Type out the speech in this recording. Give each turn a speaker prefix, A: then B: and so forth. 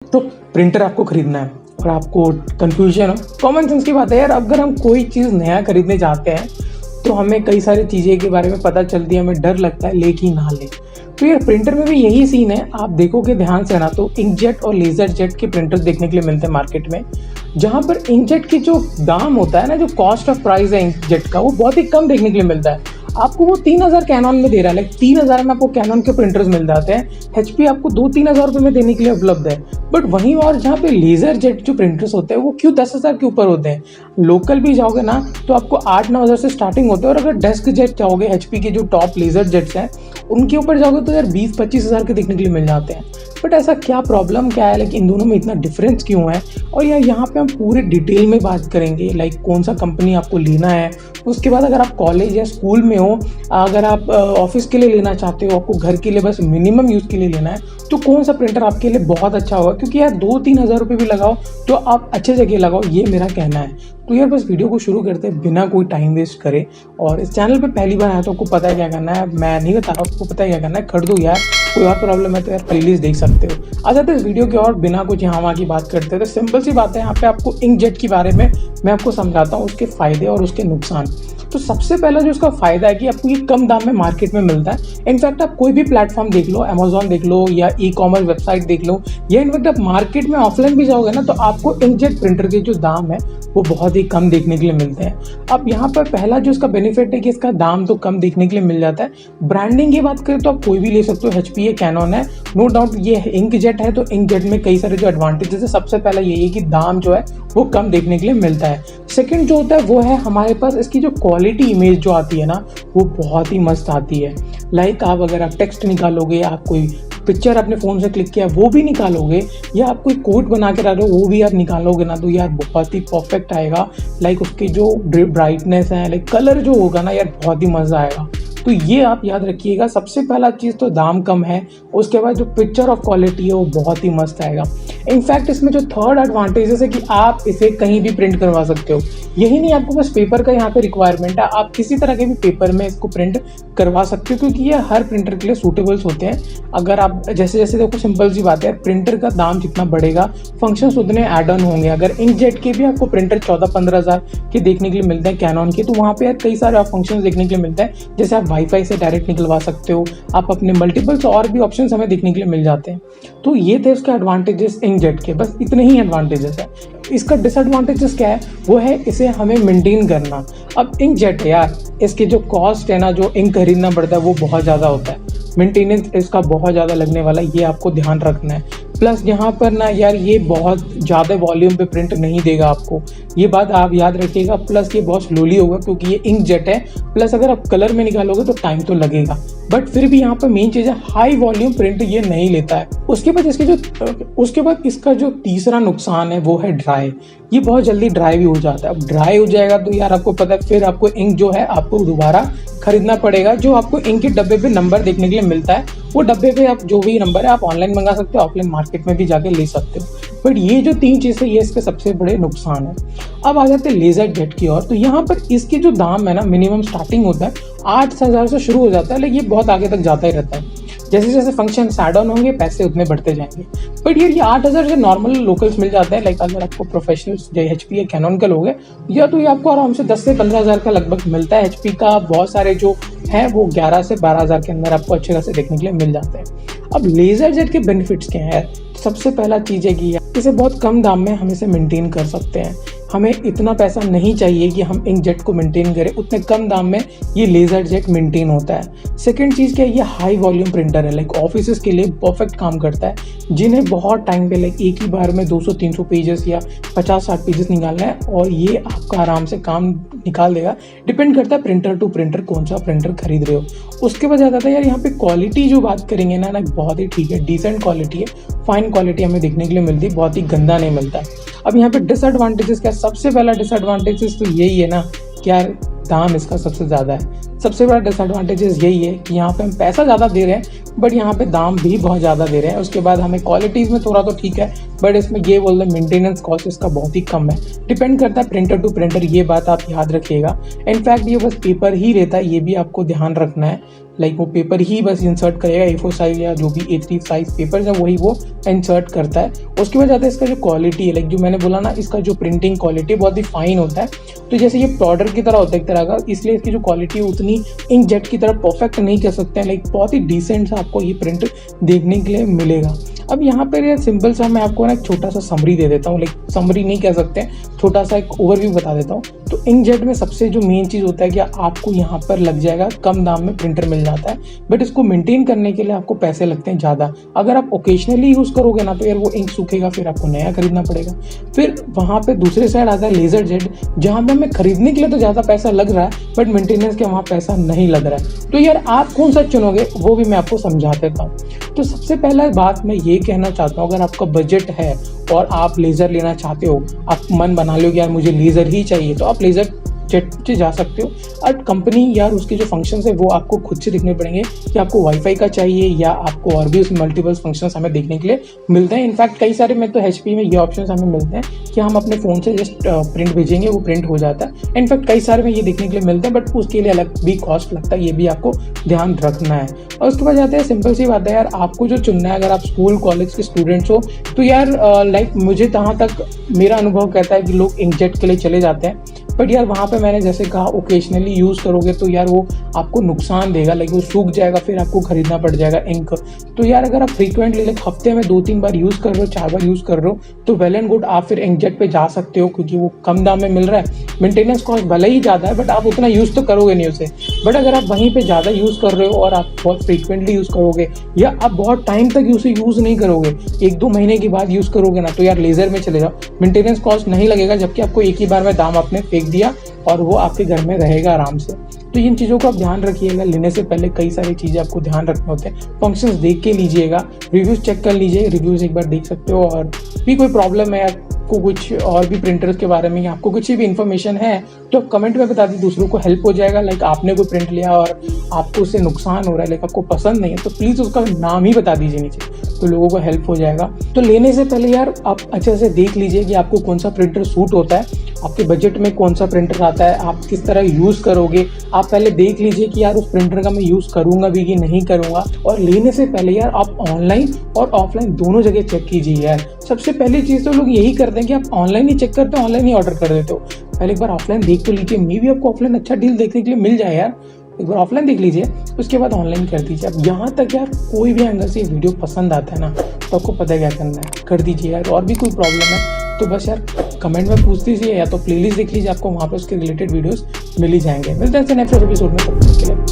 A: तो प्रिंटर आपको खरीदना है और आपको कन्फ्यूजन हो, कॉमन सेंस की बात है यार। अगर हम कोई चीज़ नया खरीदने जाते हैं तो हमें कई सारी चीज़ें के बारे में पता चलती है, हमें डर लगता है ले कि ना ले। तो यार प्रिंटर में भी यही सीन है। आप देखोगे ध्यान से ना तो इंकजेट और लेज़र जेट के प्रिंटर्स देखने के लिए मिलते हैं मार्केट में, जहाँ पर इंकजेट की जो दाम होता है ना, जो कॉस्ट ऑफ प्राइस है इंकजेट का, वो बहुत ही कम देखने के लिए मिलता है। आपको वो 3000 कैनन में दे रहा है, लाइक 3000 में आपको कैनन के प्रिंटर्स मिल जाते हैं। एचपी आपको 2-3 हज़ार रुपये में देने के लिए उपलब्ध है। बट वहीं और जहाँ पे लेज़र जेट जो प्रिंटर्स होते हैं वो क्यों 10,000 के ऊपर होते हैं। लोकल भी जाओगे ना तो आपको 8-9 हज़ार से स्टार्टिंग होते हैं, और अगर डेस्क जेट जाओगे एचपी के जो टॉप लेज़र जेट्स हैं उनके ऊपर जाओगे तो यार 20-25 हज़ार के देखने के लिए मिल जाते हैं। बट ऐसा क्या प्रॉब्लम क्या है, लाइक इन दोनों में इतना डिफरेंस क्यों है। और यार यहाँ पे हम पूरे डिटेल में बात करेंगे, लाइक कौन सा कंपनी आपको लेना है। उसके बाद अगर आप कॉलेज या स्कूल में हो, अगर आप ऑफिस के लिए लेना चाहते हो, आपको घर के लिए बस मिनिमम यूज़ के लिए लेना है, तो कौन सा प्रिंटर आपके लिए बहुत अच्छा होगा। क्योंकि यार 2-3 हज़ार रुपये भी लगाओ तो आप अच्छे जगह लगाओ, ये मेरा कहना है। तो यार बस वीडियो को शुरू करते हैं बिना कोई टाइम वेस्ट करे। और इस चैनल पे पहली बार आया तो आपको पता है क्या करना है, मैं नहीं बता रहा, आपको पता है क्या करना है, कर दो यार। कोई और प्रॉब्लम है तो यार प्लेलिस्ट देख सकते हो। आ जाते हैं इस वीडियो की और बिना कुछ यहाँ वहाँ की बात करते हैं। तो सिंपल सी बात है, यहाँ पे आपको इंकजेट के बारे में मैं आपको समझाता हूँ, उसके फ़ायदे और उसके नुकसान। तो सबसे पहला जो इसका फ़ायदा है कि आपको ये कम दाम में मार्केट में मिलता है। इनफैक्ट आप कोई भी प्लेटफॉर्म देख लो, अमेजोन देख लो या ई-कॉमर्स वेबसाइट देख लो, या इनफैक्ट आप मार्केट में ऑफलाइन भी जाओगे ना तो आपको इंकजेट प्रिंटर के जो दाम है वो बहुत ही कम देखने के लिए मिलते हैं। अब यहाँ पर पहला जो इसका बेनिफिट है कि इसका दाम तो कम देखने के लिए मिल जाता है। ब्रांडिंग की बात करें तो आप कोई भी ले सकते हो, एचपी है, कैनन है, नो डाउट ये इंकजेट है। तो इंकजेट में कई सारे जो एडवांटेजेस है, सबसे पहला यही है कि दाम जो है वो कम देखने के लिए मिलता है। सेकंड जो होता है वो है हमारे पास इसकी जो क्वालिटी इमेज जो आती है ना वो बहुत ही मस्त आती है। लाइक आप अगर आप टेक्स्ट निकालोगे, आप कोई पिक्चर अपने फ़ोन से क्लिक किया वो भी निकालोगे, या आप कोई कोड बना के रख रहे हो वो भी आप निकालोगे ना, तो यार बहुत ही परफेक्ट आएगा। लाइक उसकी जो ब्राइटनेस है, लाइक कलर जो होगा ना यार बहुत ही मज़ा आएगा। तो ये आप याद रखिएगा, सबसे पहला चीज़ तो दाम कम है, उसके बाद जो पिक्चर ऑफ क्वालिटी है वो बहुत ही मस्त आएगा। इनफैक्ट इसमें जो थर्ड एडवांटेजेस है कि आप इसे कहीं भी प्रिंट करवा सकते हो। यही नहीं, आपको बस पेपर का यहाँ पे रिक्वायरमेंट है, आप किसी तरह के भी पेपर में इसको प्रिंट करवा सकते हो, क्योंकि ये हर प्रिंटर के लिए सूटेबल्स होते हैं। अगर आप जैसे जैसे देखो, सिंपल सी बात है, प्रिंटर का दाम जितना बढ़ेगा फंक्शंस उतने ऐड ऑन होंगे। अगर इंकजेट के भी आपको प्रिंटर 14-15 हज़ार के देखने के लिए मिलते हैं कैनन के, तो वहाँ पे यार कई सारे फंक्शंस देखने के लिए मिलते हैं। जैसे आप वाईफाई से डायरेक्ट निकलवा सकते हो, आप अपने मल्टीपल्स और भी ऑप्शंस हमें देखने के लिए मिल जाते हैं। तो ये थे उसके एडवांटेजेस इंकजेट के, बस इतने ही एडवांटेजेस है। इसका डिसएडवांटेजेस क्या है, वो है इसे हमें मेंटेन करना। अब इंकजेट है यार, इसके जो कॉस्ट है ना, जो इंक खरीदना पड़ता है वो बहुत ज़्यादा होता है, मेंटेनेंस इसका बहुत ज़्यादा लगने वाला है, ये आपको ध्यान रखना है। प्लस यहाँ पर ना यार ये बहुत ज़्यादा वॉल्यूम पे प्रिंट नहीं देगा आपको, ये बात आप याद रखिएगा। प्लस ये बहुत स्लोली होगा क्योंकि ये इंकजेट है। प्लस अगर आप कलर में निकालोगे तो टाइम तो लगेगा, बट फिर भी यहाँ पर मेन चीज़ है हाई वॉल्यूम प्रिंट ये नहीं लेता है। उसके बाद इसका जो तीसरा नुकसान है वो है ड्राई। ये बहुत जल्दी ड्राई भी हो जाता है। अब ड्राई हो जाएगा तो यार आपको पता है फिर आपको इंक जो है आपको दोबारा खरीदना पड़ेगा। जो आपको इंक के डब्बे पे नंबर देखने के लिए मिलता है, वो डब्बे पे आप जो भी नंबर है आप ऑनलाइन मंगा सकते हो, ऑफलाइन मार्केट में भी जाके ले सकते हो। बट ये जो 3 चीज़ें ये इसके सबसे बड़े नुकसान है। अब आ जाते हैं लेज़र जेट की ओर। तो यहाँ पर इसके जो दाम है ना, मिनिमम स्टार्टिंग होता है 8,000 से शुरू हो जाता है, लेकिन ये बहुत आगे तक जाता ही रहता है। जैसे जैसे फंक्शन ऐड ऑन होंगे पैसे उतने बढ़ते जाएंगे। बट ये 8,000 से नॉर्मल लोकल्स मिल जाते हैं। लाइक अगर आपको प्रोफेशनल्स जो एचपी या कैनन का लोगे, या तो ये आपको आराम से 10 से 15 हज़ार का लगभग मिलता है। एचपी का बहुत सारे जो है वो 11 से 12 हज़ार के अंदर आपको अच्छे खासे देखने के लिए मिल जाते हैं। अब लेज़र जेट के बेनिफिट्स क्या हैं? सबसे पहला चीज़ है कि इसे बहुत कम दाम में हम इसे मेंटेन कर सकते हैं। हमें इतना पैसा नहीं चाहिए कि हम इंकजेट को मेंटेन करें, उतने कम दाम में ये लेज़र जेट मेंटेन होता है। सेकंड चीज़ क्या है, ये हाई वॉल्यूम प्रिंटर है, लाइक ऑफिसेस के लिए परफेक्ट काम करता है। जिन्हें बहुत टाइम पे लाइक एक ही बार में 200-300 पेजेस या 50-60 पेजेस निकालना है, और ये आपका आराम से काम निकाल देगा। डिपेंड करता है प्रिंटर टू प्रिंटर कौन सा प्रिंटर खरीद रहे हो। उसके बाद आता है यार यहाँ पे क्वालिटी जो बात करेंगे ना बहुत ही ठीक है, डिसेंट क्वालिटी है, फाइन क्वालिटी हमें देखने के लिए मिलती है, बहुत ही गंदा नहीं मिलता है। अब यहाँ पे डिसएडवांटेजेस क्या, सबसे पहला डिसएडवांटेजेस तो यही है ना कि यार दाम इसका सबसे ज़्यादा है। सबसे बड़ा डिसएडवांटेजेस यही है कि यहाँ पे हम पैसा ज़्यादा दे रहे हैं बट यहाँ पे दाम भी बहुत ज़्यादा दे रहे हैं। उसके बाद हमें क्वालिटीज़ में थोड़ा तो ठीक है, बट इसमें ये बोल रहे मेंटेनेंस कॉस्ट इसका बहुत ही कम है। डिपेंड करता है प्रिंटर टू प्रिंटर, ये बात आप याद रखिएगा। इनफैक्ट ये बस पेपर ही रहता है, ये भी आपको ध्यान रखना है। लाइक वो पेपर ही बस इंसर्ट करेगा, A4 साइज या जो भी A3 साइज पेपर है वही वो इंसर्ट करता है। उसके बाद आता है इसका जो क्वालिटी है, लाइक जो मैंने बोला ना, इसका जो प्रिंटिंग क्वालिटी बहुत ही फाइन होता है। तो जैसे ये प्रोडक्ट की तरह होता है एक तरह का, इसलिए इसकी जो क्वालिटी है उतनी इंकजेट की तरह परफेक्ट नहीं कह सकते हैं, लाइक बहुत ही डिसेंट सा आपको ये प्रिंट देखने के लिए मिलेगा। अब यहाँ पर यार सिंपल सा मैं आपको ना एक छोटा सा समरी दे देता हूँ, लाइक समरी नहीं कह सकते, छोटा सा एक ओवरव्यू बता देता हूँ। तो इंकजेट में सबसे जो मेन चीज़ होता है कि आपको यहाँ पर लग जाएगा, कम दाम में प्रिंटर मिल जाता है, बट इसको मेंटेन करने के लिए आपको पैसे लगते हैं ज़्यादा। अगर आप ओकेजनली यूज़ करोगे ना तो यार वो इंक सूखेगा, फिर आपको नया खरीदना पड़ेगा। फिर वहाँ पे दूसरे साइड आता है लेजर जेट, जहाँ पे हमें खरीदने के लिए तो ज़्यादा पैसा लग रहा है बट मेंटेनेंस के वहाँ पैसा नहीं लग रहा है। तो यार आप कौन सा चुनोगे वो भी मैं आपको समझा देता हूँ। तो सबसे पहला बात मैं ये कहना चाहता हूँ, अगर आपका बजट है और आप लेज़र लेना चाहते हो, आप मन बना लो कि यार मुझे लेज़र ही चाहिए, तो आप लेज़र जेट से जा सकते हो। और कंपनी यार उसके जो फंक्शंस है वो आपको खुद से देखने पड़ेंगे कि आपको वाईफाई का चाहिए या आपको और भी उसमें मल्टीपल फंक्शंस हमें देखने के लिए मिलते हैं। इनफैक्ट कई सारे में तो HP में ये ऑप्शंस हमें मिलते हैं कि हम अपने फ़ोन से जस्ट प्रिंट भेजेंगे, वो प्रिंट हो जाता है। इनफैक्ट कई सारे में ये देखने के लिए मिलते हैं, बट उसके लिए अलग भी कॉस्ट लगता है, ये भी आपको ध्यान रखना है। और उसके बाद जाते हैं, सिंपल सी बात है यार, आपको जो चुनना है, अगर आप स्कूल कॉलेज के स्टूडेंट्स हो तो यार लाइक मुझे जहाँ तक मेरा अनुभव कहता है कि लोग इंकजेट के लिए चले जाते हैं, बट यार वहाँ पे मैंने जैसे कहा ओकेजनली यूज़ करोगे तो यार वो आपको नुकसान देगा, लाइक वो सूख जाएगा, फिर आपको खरीदना पड़ जाएगा इंक। तो यार अगर आप फ्रीक्वेंटली लाइक हफ्ते में 2-3 बार यूज़ कर रहे हो, 4 बार यूज़ कर रहे हो, तो वेल एंड गुड, आप फिर इंकजेट पे जा सकते हो क्योंकि वो कम दाम में मिल रहा है। मेंटेनेंस कॉस्ट भले ही ज़्यादा है बट आप उतना यूज़ तो करोगे नहीं उसे। बट अगर आप वहीं पर ज़्यादा यूज़ कर रहे हो और आप बहुत फ्रीक्वेंटली यूज़ करोगे या आप बहुत टाइम तक उसे यूज़ नहीं करोगे, 1-2 महीने के बाद यूज़ करोगे ना, तो यार लेज़र में चले जाओ, मेंटेनेंस कॉस्ट नहीं लगेगा, जबकि आपको एक ही बार में दाम आपने फेंक दिया और वो आपके घर में रहेगा आराम से। तो इन चीज़ों को आप ध्यान रखिएगा, लेने से पहले कई सारी चीज़ें आपको ध्यान रखने होते हैं। फंक्शंस देख के लीजिएगा, रिव्यूज़ चेक कर लीजिए, रिव्यूज़ एक बार देख सकते हो। और भी कोई प्रॉब्लम है आपको कुछ और भी प्रिंटर्स के बारे में, आपको कुछ भी इन्फॉर्मेशन है तो आप कमेंट में बता दी, दूसरों को हेल्प हो जाएगा। लाइक आपने कोई प्रिंट लिया और आपको उससे नुकसान हो रहा है, लाइक आपको पसंद नहीं है, तो प्लीज़ उसका नाम ही बता दीजिए नीचे, तो लोगों को हेल्प हो जाएगा। तो लेने से पहले यार आप अच्छे से देख लीजिए कि आपको कौन सा प्रिंटर सूट होता है, आपके बजट में कौन सा प्रिंटर आता है, आप किस तरह यूज़ करोगे। आप पहले देख लीजिए कि यार उस प्रिंटर का मैं यूज़ करूँगा भी कि नहीं करूँगा। और लेने से पहले यार आप ऑनलाइन और ऑफलाइन दोनों जगह चेक कीजिए यार। सबसे पहली चीज़ तो लोग यही करते हैं कि आप ऑनलाइन ही चेक करते हो, ऑनलाइन ही ऑर्डर कर देते हो। पहले एक बार ऑफलाइन देख तो लीजिए, मे भी आपको ऑफलाइन अच्छा डील देखने के लिए मिल जाए यार। एक बार ऑफलाइन देख लीजिए, उसके बाद ऑनलाइन कर दीजिए। अब यहाँ तक यार कोई भी एंगल से वीडियो पसंद आता है ना, तो आपको पता है क्या करना है, कर दीजिए यार। और भी कोई प्रॉब्लम है तो बस यार कमेंट में पूछ दीजिए, या तो प्लेलिस्ट देख लीजिए, आपको वहाँ पे उसके रिलेटेड वीडियोस मिल ही जाएंगे। मिलते हैं नेक्स्ट एपिसोड में, तब तक के लिए।